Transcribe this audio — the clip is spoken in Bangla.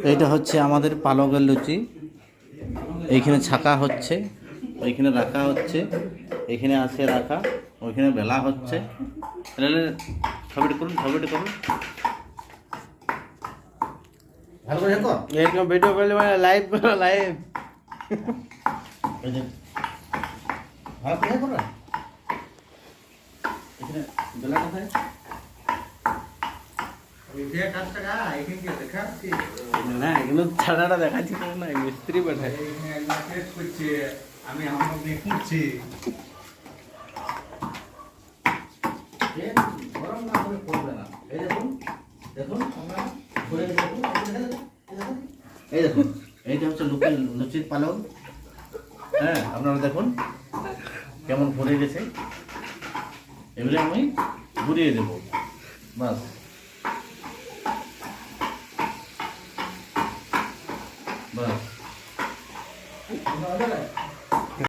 এইটা হচ্ছে আমাদের পালকের লুচি। এইখানে ছাকা হচ্ছে, ওইখানে রাখা হচ্ছে, এখানে আছে রাখা, ওইখানে বেলা হচ্ছে। ছবিটা করুন, ছবিটা করুন, ভালো করে দেখো। এরকম ভিডিও করলে মানে লাইভ করো, লাইভ। ভালো করে করো। এখানে বেলা কোথায়? না এগুলো ছাড়াটা দেখাচ্ছি না, মিস্ত্রি পাঠায়। আমি আমার দেখছি গরম না হলে করবে না। এই দেখুন, দেখুন আমরা ঘুরে দেখুন, এই দেখুন, এইটা হচ্ছে লুচির পালক। হ্যাঁ, আপনারা দেখুন কেমন ভরে গেছে। এবারে আমি ঘুরিয়ে দেব, বাস। বাস